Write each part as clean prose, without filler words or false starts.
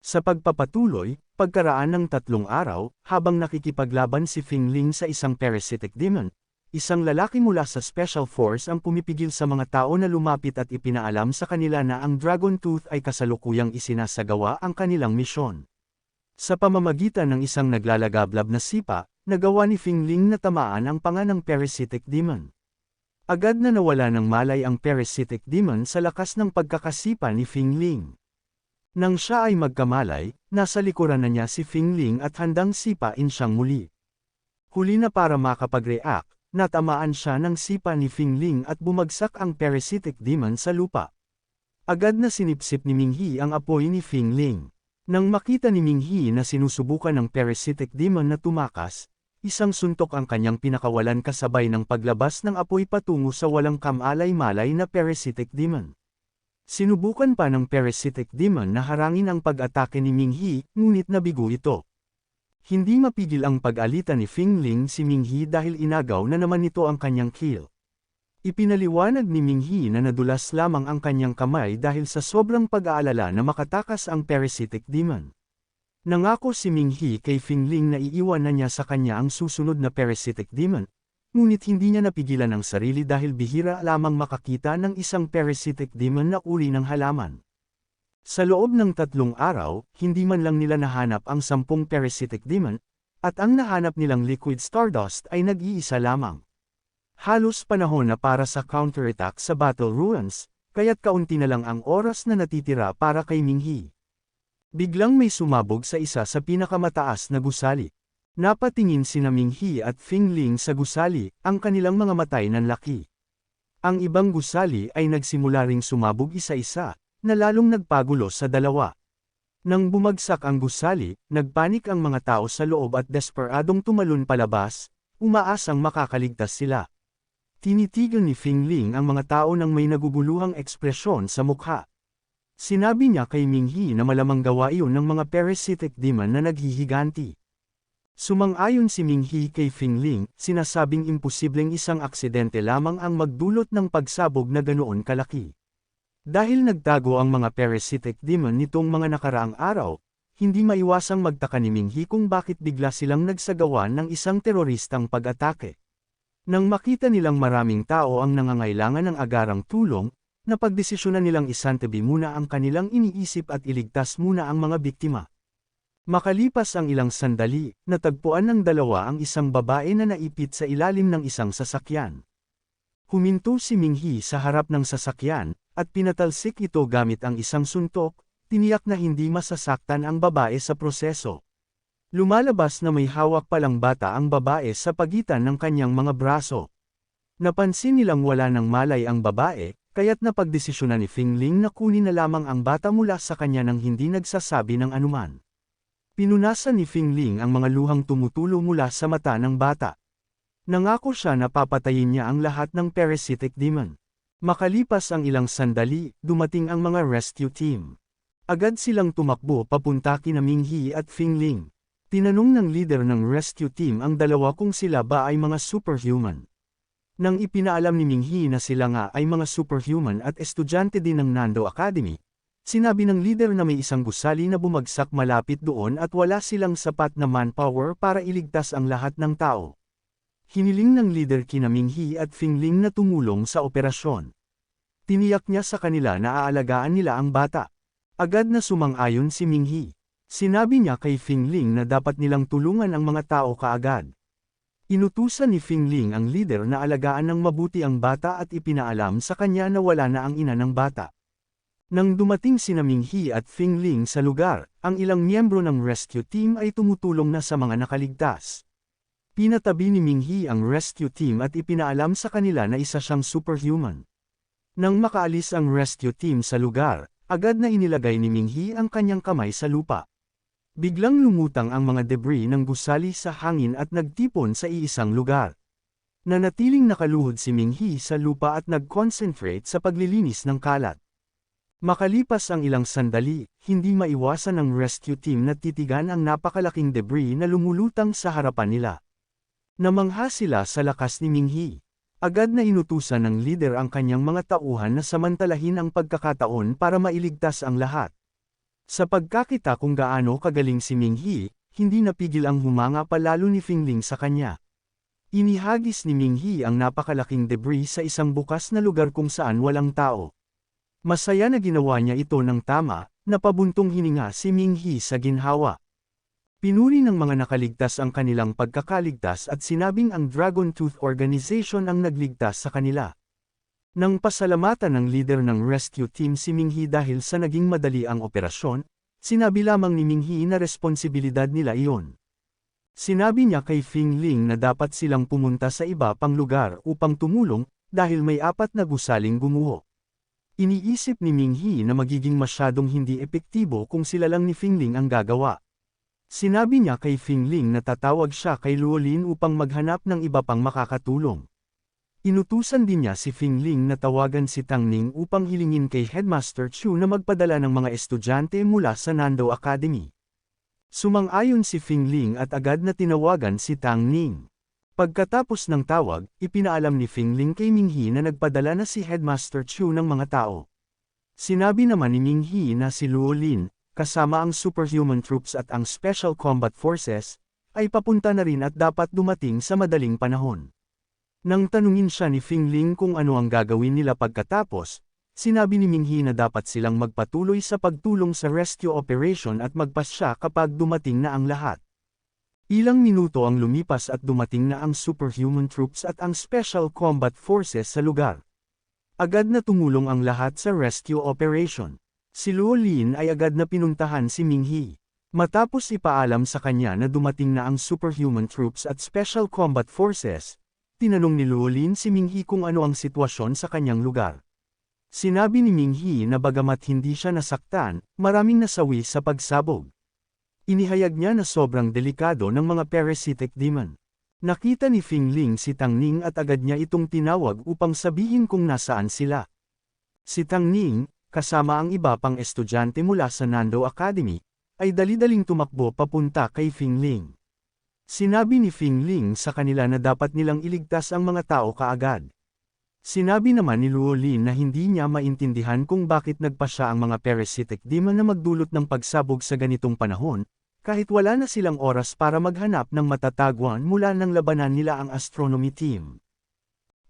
Sa pagpapatuloy, pagkaraan ng 3 araw, habang nakikipaglaban si Fing Ling sa isang parasitic demon, isang lalaki mula sa Special Force ang pumipigil sa mga tao na lumapit at ipinaalam sa kanila na ang Dragon Tooth ay kasalukuyang isinasagawa ang kanilang misyon. Sa pamamagitan ng isang naglalagablab na sipa, nagawa ni Fing Ling na tamaan ang panga ng parasitic demon. Agad na nawala ng malay ang parasitic demon sa lakas ng pagkakasipa ni Fing Ling. Nang siya ay magkamalay, nasa likuran na niya si Fing Ling at handang sipain siyang muli. Huli na para makapag-react, natamaan siya ng sipa ni Fing Ling at bumagsak ang parasitic demon sa lupa. Agad na sinipsip ni Minghi ang apoy ni Fing Ling. Nang makita ni Minghi na sinusubukan ng parasitic demon na tumakas, isang suntok ang kanyang pinakawalan kasabay ng paglabas ng apoy patungo sa walang kamalay-malay na parasitic demon. Sinubukan pa ng parasitic demon na harangin ang pag-atake ni Minghi, ngunit nabigo ito. Hindi mapigil ang pag-alita ni Fing Ling si Minghi dahil inagaw na naman nito ang kanyang kill. Ipinaliwanag ni Minghi na nadulas lamang ang kanyang kamay dahil sa sobrang pag-aalala na makatakas ang parasitic demon. Nangako si Minghi kay Fing Ling na iiwan na niya sa kanya ang susunod na parasitic demon, ngunit hindi niya napigilan ang sarili dahil bihira lamang makakita ng isang parasitic demon na uri ng halaman. Sa loob ng 3 araw, hindi man lang nila nahanap ang 10 parasitic demon, at ang nahanap nilang liquid stardust ay nag-iisa lamang. Halos panahon na para sa counterattack sa Battle Ruins, kaya't kaunti na lang ang oras na natitira para kay Minghi. Biglang may sumabog sa isa sa pinakamataas na gusali. Napatingin sina Minghi at Fing Ling sa gusali, ang kanilang mga matay nanlaki. Ang ibang gusali ay nagsimula ring sumabog isa-isa, na lalong nagpagulo sa dalawa. Nang bumagsak ang gusali, nagpanik ang mga tao sa loob at desperadong tumalon palabas, umaasang makakaligtas sila. Tinitigil ni Fing Ling ang mga tao nang may naguguluhang ekspresyon sa mukha. Sinabi niya kay Minghi na malamang gawa iyon ng mga parasitic demon na naghihiganti. Sumang-ayon si Minghi kay Fing Ling, sinasabing imposibleng isang aksidente lamang ang magdulot ng pagsabog na ganoon kalaki. Dahil nagtago ang mga parasitic demon nitong mga nakaraang araw, hindi maiwasang magtaka ni Minghi kung bakit bigla silang nagsagawa ng isang teroristang pag-atake. Nang makita nilang maraming tao ang nangangailangan ng agarang tulong, napagdesisyonan nilang isantabi muna ang kanilang iniisip at iligtas muna ang mga biktima. Makalipas ang ilang sandali, natagpuan ng dalawa ang isang babae na naipit sa ilalim ng isang sasakyan. Huminto si Minghi sa harap ng sasakyan, at pinatalsik ito gamit ang isang suntok, tiniyak na hindi masasaktan ang babae sa proseso. Lumalabas na may hawak palang bata ang babae sa pagitan ng kanyang mga braso. Napansin nilang wala ng malay ang babae, kaya't napagdesisyonan ni Fing Ling na kunin na lamang ang bata mula sa kanya nang hindi nagsasabi ng anuman. Pinunasan ni Fing Ling ang mga luhang tumutulo mula sa mata ng bata. Nangako siya na papatayin niya ang lahat ng parasitic demon. Makalipas ang ilang sandali, dumating ang mga rescue team. Agad silang tumakbo papunta kina Minghi at Fing Ling. Tinanong ng leader ng rescue team ang dalawa kung sila ba ay mga superhuman. Nang ipinaalam ni Minghi na sila nga ay mga superhuman at estudyante din ng Nando Academy, sinabi ng leader na may isang gusali na bumagsak malapit doon at wala silang sapat na manpower para iligtas ang lahat ng tao. Hiniling ng leader kina Minghi at Fing Ling na tumulong sa operasyon. Tiniyak niya sa kanila na aalagaan nila ang bata. Agad na sumang-ayon si Minghi. Sinabi niya kay Fing Ling na dapat nilang tulungan ang mga tao kaagad. Inutusan ni Fing Ling ang leader na alagaan ng mabuti ang bata at ipinaalam sa kanya na wala na ang ina ng bata. Nang dumating sina Minghi at Fing Ling sa lugar, ang ilang miyembro ng rescue team ay tumutulong na sa mga nakaligtas. Pinatabi ni Minghi ang rescue team at ipinaalam sa kanila na isa siyang superhuman. Nang makaalis ang rescue team sa lugar, agad na inilagay ni Minghi ang kanyang kamay sa lupa. Biglang lumutang ang mga debris ng gusali sa hangin at nagtipon sa iisang lugar. Nanatiling nakaluhod si Minghi sa lupa at nag-concentrate sa paglilinis ng kalat. Makalipas ang ilang sandali, hindi maiwasan ng rescue team na titigan ang napakalaking debris na lumulutang sa harapan nila. Namangha sila sa lakas ni Minghi. Agad na inutusan ng leader ang kanyang mga tauhan na samantalahin ang pagkakataon para mailigtas ang lahat. Sa pagkakita kung gaano kagaling si Ming He, hindi napigil ang humanga palalo ni Fing Ling sa kanya. Inihagis ni Ming He ang napakalaking debris sa isang bukas na lugar kung saan walang tao. Masaya na ginawa niya ito ng tama, napabuntong hininga si Ming He sa ginhawa. Pinuri ng mga nakaligtas ang kanilang pagkakaligtas at sinabing ang Dragon Tooth Organization ang nagligtas sa kanila. Nang pasalamatan ng leader ng rescue team si Ming He dahil sa naging madali ang operasyon, sinabi lamang ni Ming He na responsibilidad nila iyon. Sinabi niya kay Fing Ling na dapat silang pumunta sa iba pang lugar upang tumulong dahil may 4 na gusaling gumuho. Iniisip ni Ming He na magiging masyadong hindi epektibo kung sila lang ni Fing Ling ang gagawa. Sinabi niya kay Fing Ling na tatawag siya kay Luo Lin upang maghanap ng iba pang makakatulong. Inutusan din niya si Fing Ling na tawagan si Tang Ning upang hilingin kay Headmaster Chu na magpadala ng mga estudyante mula sa Nando Academy. Sumang-ayon si Fing Ling at agad na tinawagan si Tang Ning. Pagkatapos ng tawag, ipinaalam ni Fing Ling kay Ming He na nagpadala na si Headmaster Chu ng mga tao. Sinabi naman ni Ming He na si Luo Lin, kasama ang superhuman troops at ang special combat forces, ay papunta na rin at dapat dumating sa madaling panahon. Nang tanungin siya ni Fing Ling kung ano ang gagawin nila pagkatapos, sinabi ni Ming He na dapat silang magpatuloy sa pagtulong sa rescue operation at magpasya kapag dumating na ang lahat. Ilang minuto ang lumipas at dumating na ang superhuman troops at ang special combat forces sa lugar. Agad na tumulong ang lahat sa rescue operation. Si Luo Lin ay agad na pinuntahan si Ming He. Matapos ipaalam sa kanya na dumating na ang superhuman troops at special combat forces, tinanong ni Luo Lin si Ming He kung ano ang sitwasyon sa kanyang lugar. Sinabi ni Ming He na bagamat hindi siya nasaktan, maraming nasawi sa pagsabog. Inihayag niya na sobrang delikado ng mga parasitic demon. Nakita ni Fing Ling si Tang Ning at agad niya itong tinawag upang sabihin kung nasaan sila. Si Tang Ning, kasama ang iba pang estudyante mula sa Nando Academy, ay dali-daling tumakbo papunta kay Fing Ling. Sinabi ni Fing Ling sa kanila na dapat nilang iligtas ang mga tao kaagad. Sinabi naman ni Luo Lin na hindi niya maintindihan kung bakit nagpa siya ang mga parasitic demon na magdulot ng pagsabog sa ganitong panahon, kahit wala na silang oras para maghanap ng matatagwan mula nang labanan nila ang astronomy team.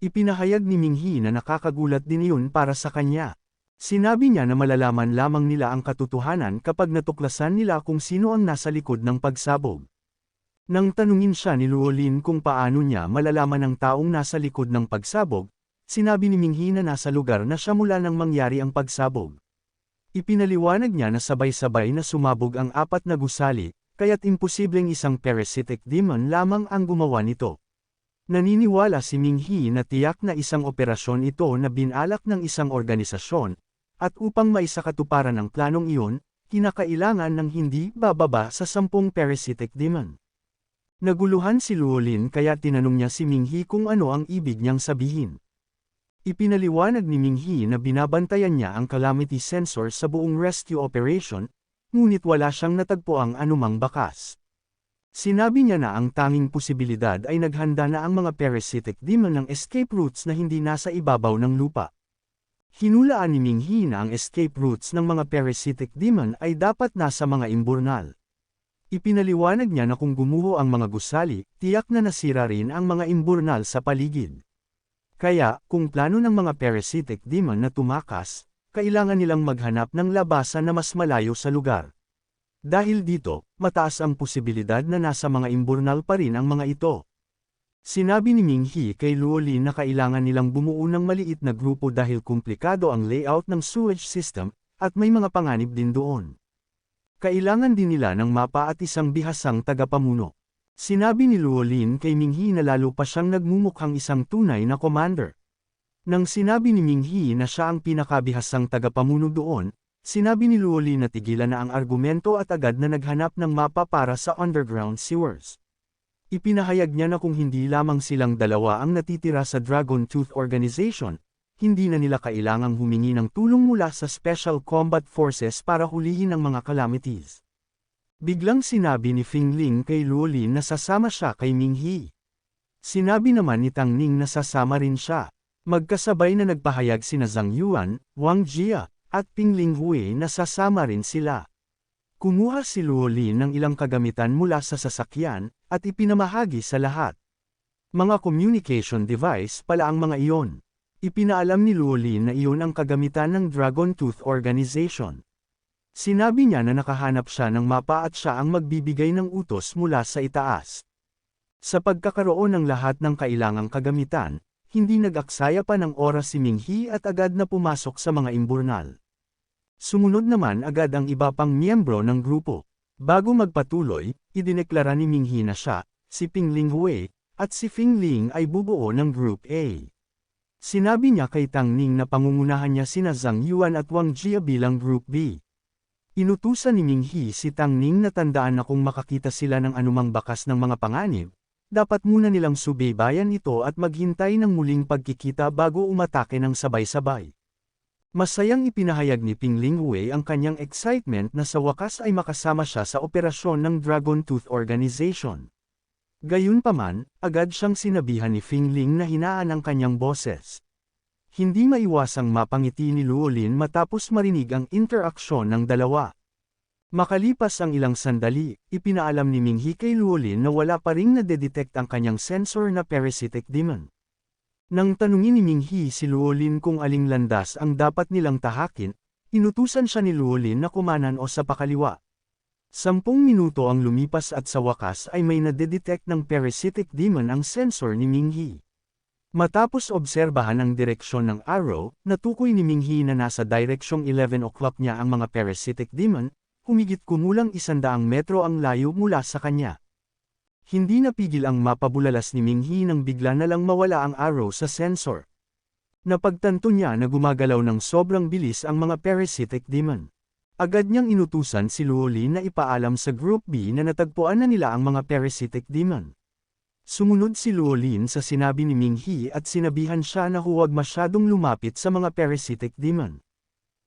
Ipinahayag ni Ming He na nakakagulat din iyon para sa kanya. Sinabi niya na malalaman lamang nila ang katotohanan kapag natuklasan nila kung sino ang nasa likod ng pagsabog. Nang tanungin siya ni Luo Lin kung paano niya malalaman ang taong nasa likod ng pagsabog, sinabi ni Ming He na nasa lugar na siya mula nang mangyari ang pagsabog. Ipinaliwanag niya na sabay-sabay na sumabog ang 4 na gusali, kaya't imposibleng isang parasitic demon lamang ang gumawa nito. Naniniwala si Ming He na tiyak na isang operasyon ito na binalak ng isang organisasyon, at upang maisakatuparan ang planong iyon, kinakailangan ng hindi bababa sa 10 parasitic demon. Naguluhan si Luo Lin kaya tinanong niya si Ming He kung ano ang ibig niyang sabihin. Ipinaliwanag ni Ming He na binabantayan niya ang calamity sensor sa buong rescue operation, ngunit wala siyang natagpuang anumang bakas. Sinabi niya na ang tanging posibilidad ay naghanda na ang mga parasitic demon ng escape routes na hindi nasa ibabaw ng lupa. Hinulaan ni Ming He na ang escape routes ng mga parasitic demon ay dapat nasa mga imburnal. Ipinaliwanag niya na kung gumuho ang mga gusali, tiyak na nasira rin ang mga imburnal sa paligid. Kaya, kung plano ng mga parasitic demon na tumakas, kailangan nilang maghanap ng labasan na mas malayo sa lugar. Dahil dito, mataas ang posibilidad na nasa mga imburnal pa rin ang mga ito. Sinabi ni Ming He kay Luo Lin na kailangan nilang bumuo ng maliit na grupo dahil komplikado ang layout ng sewage system, at may mga panganib din doon. Kailangan din nila ng mapa at isang bihasang tagapamuno. Sinabi ni Luo Lin kay Ming He na lalo pa siyang nagmumukhang isang tunay na commander. Nang sinabi ni Ming He na siya ang pinakabihasang tagapamuno doon, sinabi ni Luo Lin na tigilan na ang argumento at agad na naghanap ng mapa para sa underground sewers. Ipinahayag niya na kung hindi lamang silang dalawa ang natitira sa Dragon Tooth Organization, hindi na nila kailangang humingi ng tulong mula sa Special Combat Forces para hulihin ang mga calamities. Biglang sinabi ni Fing Ling kay Luo Lin na sasama siya kay Ming He. Sinabi naman ni Tang Ning na sasama rin siya. Magkasabay na nagpahayag sina Zhang Yuan, Wang Jia, at Ping Linghui na sasama rin sila. Kumuha si Luolin ng ilang kagamitan mula sa sasakyan, at ipinamahagi sa lahat. Mga communication device pala ang mga iyon. Ipinaalam ni Luolin na iyon ang kagamitan ng Dragon Tooth Organization. Sinabi niya na nakahanap siya ng mapa at siya ang magbibigay ng utos mula sa itaas. Sa pagkakaroon ng lahat ng kailangang kagamitan, hindi nag-aksaya pa ng oras si Ming-Hi at agad na pumasok sa mga imburnal. Sumunod naman agad ang iba pang miyembro ng grupo. Bago magpatuloy, idineklara ni Ming-Hi na siya, si Pingling Hui, at si Fing Ling ay bubuo ng Group A. Sinabi niya kay Tang Ning na pangungunahan niya sina Zhang Yuan at Wang Jia bilang Group B. Inutusan ni Ming-Hi si Tang Ning na tandaan na kung makakita sila ng anumang bakas ng mga panganib, dapat muna nilang subaybayan ito at maghintay ng muling pagkikita bago umatake ng sabay-sabay. Masayang ipinahayag ni Pingling Hui ang kanyang excitement na sa wakas ay makasama siya sa operasyon ng Dragon Tooth Organization. Gayunpaman, agad siyang sinabihan ni Fing Ling na hinaan ang kanyang boses. Hindi maiwasang mapangiti ni Luolin matapos marinig ang interaksyon ng dalawa. Makalipas ang ilang sandali, ipinaalam ni Ming-Hi kay Luolin na wala pa ring nadedetect ang kanyang sensor na parasitic demon. Nang tanungin ni Ming-Hi si Luolin kung aling landas ang dapat nilang tahakin, inutusan siya ni Luolin na kumanan o sa pakaliwa. 10 minuto ang lumipas at sa wakas ay may nadedetect ng parasitic demon ang sensor ni Ming-Hi. Matapos obserbahan ang direksyon ng arrow, natukoy ni Ming-Hi na nasa direksyong 11 o'clock niya ang mga parasitic demon, humigit kumulang 100 metro ang layo mula sa kanya. Hindi napigil ang mapabulalas ni Ming-Hi nang bigla na lang mawala ang arrow sa sensor. Napagtanto niya na gumagalaw ng sobrang bilis ang mga parasitic demon. Agad niyang inutusan si Luolin na ipaalam sa Group B na natagpuan na nila ang mga parasitic demon. Sumunod si Luolin sa sinabi ni Ming-Hi at sinabihan siya na huwag masyadong lumapit sa mga parasitic demon.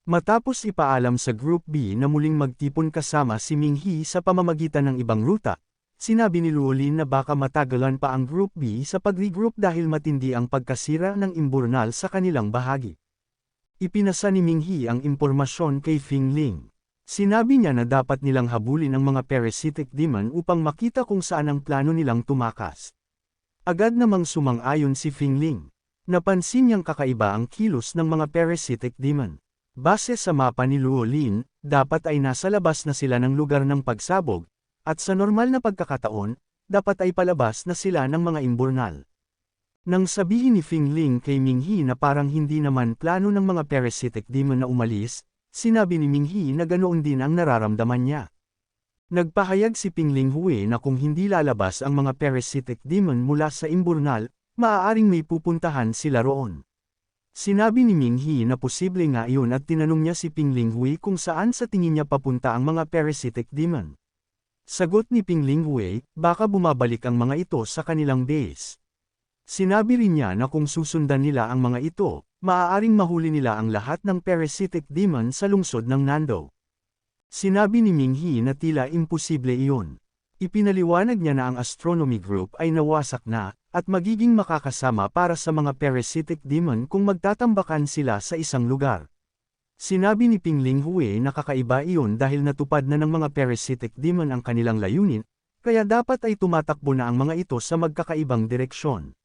Matapos ipaalam sa Group B na muling magtipon kasama si Ming-Hi sa pamamagitan ng ibang ruta, sinabi ni Luolin na baka matagalan pa ang Group B sa pag-regroup dahil matindi ang pagkasira ng imburnal sa kanilang bahagi. Ipinasa ni Ming-Hi ang impormasyon kay Fing Ling. Sinabi niya na dapat nilang habulin ang mga parasitic demon upang makita kung saan ang plano nilang tumakas. Agad namang sumang-ayon si Fing Ling. Napansin niyang kakaiba ang kilos ng mga parasitic demon. Base sa mapa ni Luolin, dapat ay nasa labas na sila ng lugar ng pagsabog, at sa normal na pagkakataon, dapat ay palabas na sila ng mga imburnal. Nang sabihin ni Fing Ling kay Ming-Hi na parang hindi naman plano ng mga parasitic demon na umalis, sinabi ni Ming-Hi na ganoon din ang nararamdaman niya. Nagpahayag si Pingling Hui na kung hindi lalabas ang mga parasitic demon mula sa imburnal, maaaring may pupuntahan sila roon. Sinabi ni Ming-Hi na posible nga iyon at tinanong niya si Pingling Hui kung saan sa tingin niya papunta ang mga parasitic demon. Sagot ni Pingling Hui, baka bumabalik ang mga ito sa kanilang base. Sinabi rin niya na kung susundan nila ang mga ito, maaaring mahuli nila ang lahat ng parasitic demon sa lungsod ng Nando. Sinabi ni Ming-Hi na tila imposible iyon. Ipinaliwanag niya na ang astronomy group ay nawasak na, at magiging makakasama para sa mga parasitic demon kung magtatambakan sila sa isang lugar. Sinabi ni Pingling Hui na kakaiba iyon dahil natupad na ng mga parasitic demon ang kanilang layunin, kaya dapat ay tumatakbo na ang mga ito sa magkakaibang direksyon.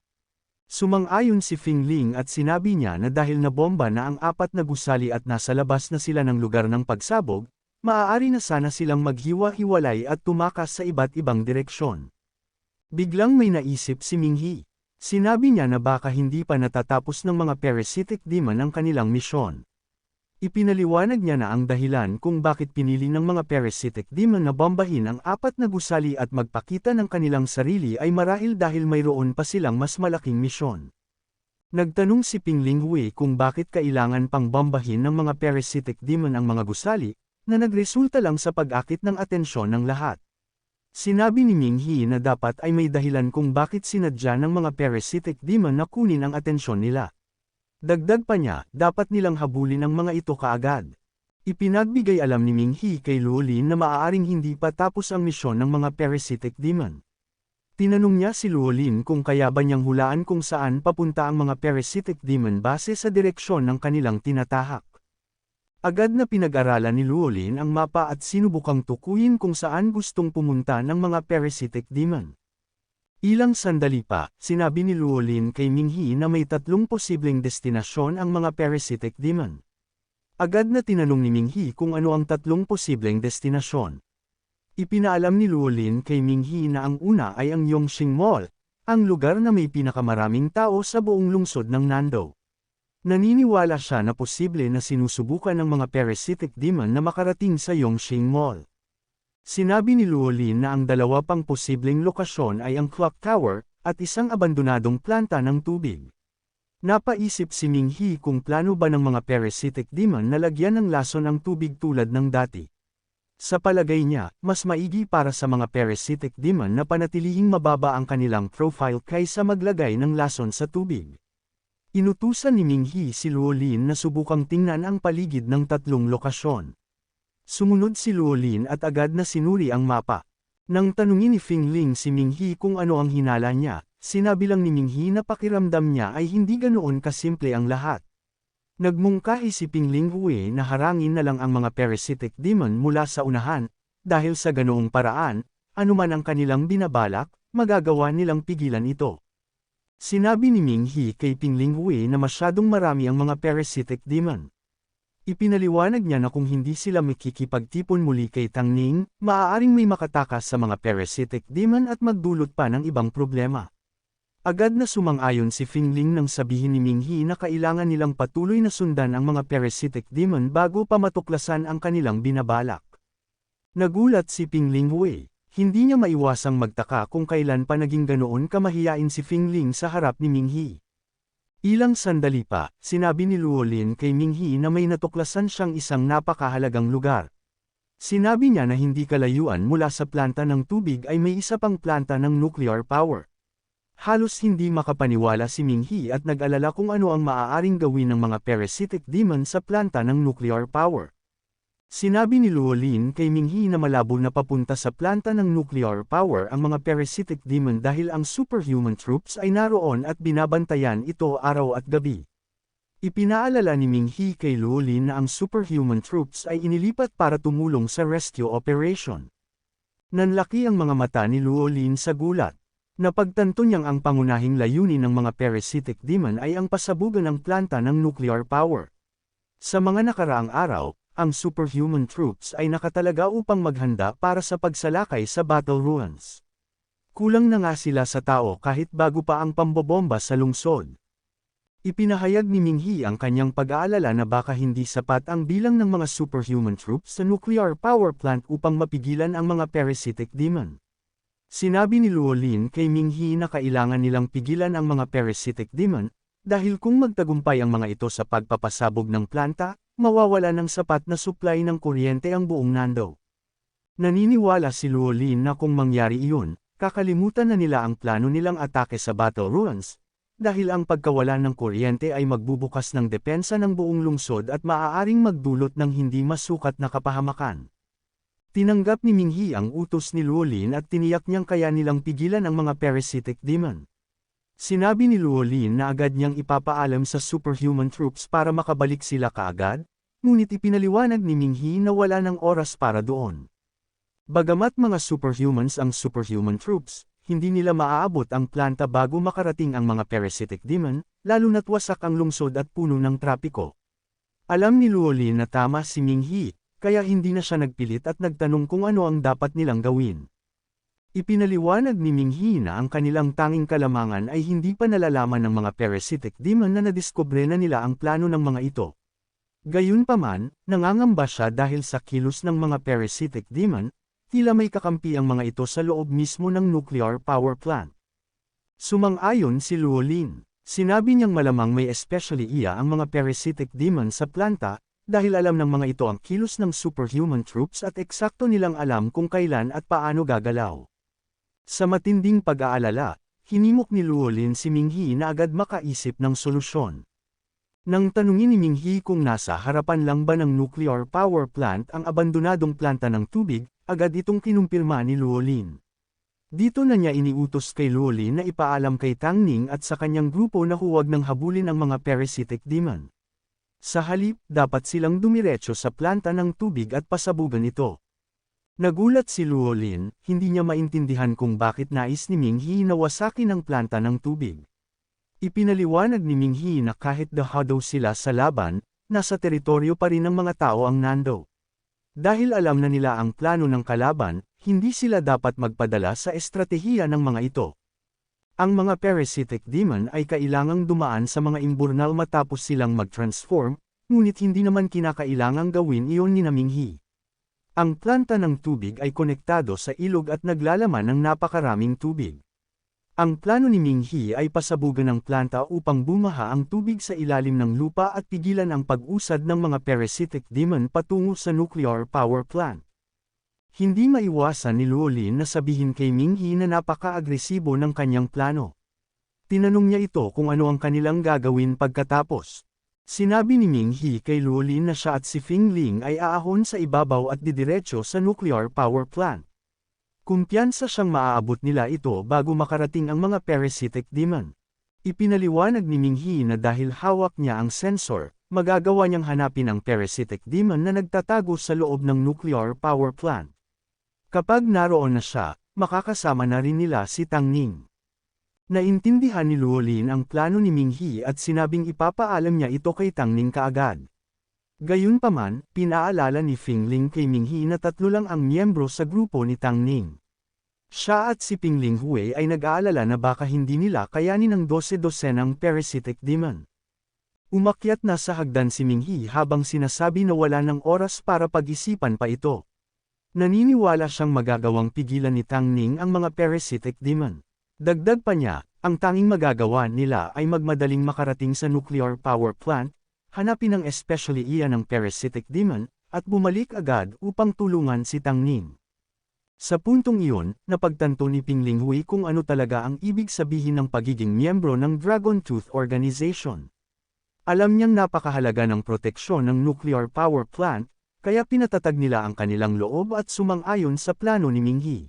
Sumang-ayon si Fing Ling at sinabi niya na dahil nabomba na ang 4 na gusali at nasa labas na sila ng lugar ng pagsabog, maaari na sana silang maghiwa-hiwalay at tumakas sa iba't ibang direksyon. Biglang may naisip si Ming-Hi. Sinabi niya na baka hindi pa natatapos ng mga parasitic demon ang kanilang misyon. Ipinaliwanag niya na ang dahilan kung bakit pinili ng mga parasitic demon na bombahin ang 4 na gusali at magpakita ng kanilang sarili ay marahil dahil mayroon pa silang mas malaking misyon. Nagtanong si Pingling Hui kung bakit kailangan pang bombahin ng mga parasitic demon ang mga gusali, na nagresulta lang sa pag-akit ng atensyon ng lahat. Sinabi ni Ming-Hi na dapat ay may dahilan kung bakit sinadya ng mga parasitic demon na kunin ang atensyon nila. Dagdag pa niya, dapat nilang habulin ang mga ito kaagad. Ipinagbigay alam ni Ming-Hi kay Luolin na maaaring hindi pa tapos ang misyon ng mga parasitic demon. Tinanong niya si Luolin kung kaya ba niyang hulaan kung saan papunta ang mga parasitic demon base sa direksyon ng kanilang tinatahak. Agad na pinag-aralan ni Luolin ang mapa at sinubukang tukuyin kung saan gustong pumunta ng mga parasitic demon. Ilang sandali pa, sinabi ni Luolin kay Minghi na may 3 posibleng destinasyon ang mga parasitic demon. Agad na tinanong ni Minghi kung ano ang 3 posibleng destinasyon. Ipinaalam ni Luolin kay Minghi na ang una ay ang Yongxing Mall, ang lugar na may pinakamaraming tao sa buong lungsod ng Nando. Naniniwala siya na posible na sinusubukan ng mga parasitic demon na makarating sa Yongxing Mall. Sinabi ni Luolin na ang 2 pang posibleng lokasyon ay ang Clock Tower, at isang abandonadong planta ng tubig. Napaisip si Minghi kung plano ba ng mga parasitic demon na lagyan ng lason ang tubig tulad ng dati. Sa palagay niya, mas maigi para sa mga parasitic demon na panatilihing mababa ang kanilang profile kaysa maglagay ng lason sa tubig. Inutusan ni Minghi si Luolin na subukang tingnan ang paligid ng 3 lokasyon. Sumunod si Luolin at agad na sinuri ang mapa. Nang tanungin ni Fingling si Minghi kung ano ang hinala niya, sinabi lang ni Minghi na pakiramdam niya ay hindi ganoon kasimple ang lahat. Nagmungkahi si Pingling Hui na harangin na lang ang mga parasitic demon mula sa unahan, dahil sa ganoong paraan, anuman ang kanilang binabalak, magagawa nilang pigilan ito. Sinabi ni Minghi kay Pingling Hui na masyadong marami ang mga parasitic demon. Ipinaliwanag niya na kung hindi sila makikipagtipon muli kay Tang Ning, maaaring may makatakas sa mga parasitic demon at magdulot pa ng ibang problema. Agad na sumang-ayon si Fingling nang sabihin ni Minghi na kailangan nilang patuloy na sundan ang mga parasitic demon bago pa matuklasan ang kanilang binabalak. Nagulat si Pingling Hui. Hindi niya maiwasang magtaka kung kailan pa naging ganoon kamahiyain si Fingling sa harap ni Minghi. Ilang sandali pa, sinabi ni Luolin kay Minghi na may natuklasan siyang isang napakahalagang lugar. Sinabi niya na hindi kalayuan mula sa planta ng tubig ay may isa pang planta ng nuclear power. Halos hindi makapaniwala si Minghi at nag-alala kung ano ang maaaring gawin ng mga parasitic demon sa planta ng nuclear power. Sinabi ni Luolin kay Minghi na malabo na papunta sa planta ng nuclear power ang mga parasitic demon dahil ang superhuman troops ay naroon at binabantayan ito araw at gabi. Ipinaalala ni Minghi kay Luolin na ang superhuman troops ay inilipat para tumulong sa rescue operation. Nanlaki ang mga mata ni Luolin sa gulat. Napagtanto niyang ang pangunahing layunin ng mga parasitic demon ay ang pasabugan ng planta ng nuclear power. Sa mga nakaraang araw, ang superhuman troops ay nakatalaga upang maghanda para sa pagsalakay sa battle ruins. Kulang na nga sila sa tao kahit bago pa ang pambobomba sa lungsod. Ipinahayag ni Minghi ang kanyang pag-aalala na baka hindi sapat ang bilang ng mga superhuman troops sa nuclear power plant upang mapigilan ang mga parasitic demon. Sinabi ni Luolin kay Minghi na kailangan nilang pigilan ang mga parasitic demon, dahil kung magtagumpay ang mga ito sa pagpapasabog ng planta, mawawala ng sapat na supply ng kuryente ang buong Nando. Naniniwala si Luolin na kung mangyari iyon, kakalimutan na nila ang plano nilang atake sa battle ruins, dahil ang pagkawala ng kuryente ay magbubukas ng depensa ng buong lungsod at maaaring magdulot ng hindi masukat na kapahamakan. Tinanggap ni Minghi ang utos ni Luolin at tiniyak niyang kaya nilang pigilan ang mga parasitic demon. Sinabi ni Luolin na agad niyang ipapaalam sa superhuman troops para makabalik sila kaagad, ngunit ipinaliwanag ni Minghi na wala ng oras para doon. Bagamat mga superhumans ang superhuman troops, hindi nila maaabot ang planta bago makarating ang mga parasitic demon, lalo na't wasak ang lungsod at puno ng trapiko. Alam ni Luolin na tama si Minghi, kaya hindi na siya nagpilit at nagtanong kung ano ang dapat nilang gawin. Ipinaliwanag ni Minghi na ang kanilang tanging kalamangan ay hindi pa nalalaman ng mga parasitic demon na nadiskubre na nila ang plano ng mga ito. Gayunpaman, nangangamba siya dahil sa kilos ng mga parasitic demon, tila may kakampi ang mga ito sa loob mismo ng nuclear power plant. Sumang-ayon si Luolin. Sinabi niyang malamang may especially iya ang mga parasitic demon sa planta, dahil alam ng mga ito ang kilos ng superhuman troops at eksakto nilang alam kung kailan at paano gagalaw. Sa matinding pag-aalala, hinimok ni Luolin si Minghi na agad makaisip ng solusyon. Nang tanungin ni Minghi kung nasa harapan lang ba ng nuclear power plant ang abandonadong planta ng tubig, agad itong kinumpirma ni Luolin. Dito na niya iniutos kay Luolin na ipaalam kay Tang Ning at sa kanyang grupo na huwag nang habulin ang mga parasitic demon. Sa halip, dapat silang dumiretso sa planta ng tubig at pasabugan ito. Nagulat si Luo Lin, hindi niya maintindihan kung bakit nais ni Ming He na wasakin ang planta ng tubig. Ipinaliwanag ni Ming He na kahit daw sila sa laban, nasa teritoryo pa rin ng mga tao ang Nando. Dahil alam na nila ang plano ng kalaban, hindi sila dapat magpadala sa estratehiya ng mga ito. Ang mga parasitic demon ay kailangang dumaan sa mga imburnal matapos silang mag-transform, ngunit hindi naman kinakailangang gawin iyon ni Ming He. Ang planta ng tubig ay konektado sa ilog at naglalaman ng napakaraming tubig. Ang plano ni Ming He ay pasabugan ng planta upang bumaha ang tubig sa ilalim ng lupa at pigilan ang pag-usad ng mga parasitic demon patungo sa nuclear power plant. Hindi maiwasan ni Luo Lin na sabihin kay Ming He na napaka-agresibo ng kanyang plano. Tinanong niya ito kung ano ang kanilang gagawin pagkatapos. Sinabi ni Ming He kay Luo Lin na siya at si Fing Ling ay aahon sa ibabaw at didiretso sa nuclear power plant. Kumpiyansa siyang maaabot nila ito bago makarating ang mga parasitic demon. Ipinaliwanag ni Ming He na dahil hawak niya ang sensor, magagawa niyang hanapin ang parasitic demon na nagtatago sa loob ng nuclear power plant. Kapag naroon na siya, makakasama na rin nila si Tang Ning. Naintindihan ni Luo Lin ang plano ni Ming He at sinabing ipapaalam niya ito kay Tang Ning kaagad. Gayunpaman, pinaalala ni Fing Ling kay Ming He na 3 lang ang miyembro sa grupo ni Tang Ning. Siya at si Ping Ling Hui ay nag-aalala na baka hindi nila kayanin ang 12-dosenang parasitic demon. Umakyat na sa hagdan si Ming He habang sinasabi na wala ng oras para pag-isipan pa ito. Naniniwala siyang magagawang pigilan ni Tang Ning ang mga parasitic demon. Dagdag pa niya, ang tanging magagawa nila ay magmadaling makarating sa nuclear power plant, hanapin ang especially iyan ng parasitic demon, at bumalik agad upang tulungan si Tang Ning. Sa puntong iyon, napagtanto ni Ping Ling Hui kung ano talaga ang ibig sabihin ng pagiging miyembro ng Dragon Tooth Organization. Alam niyang napakahalaga ng proteksyon ng nuclear power plant, kaya pinatatag nila ang kanilang loob at sumang-ayon sa plano ni Ming He.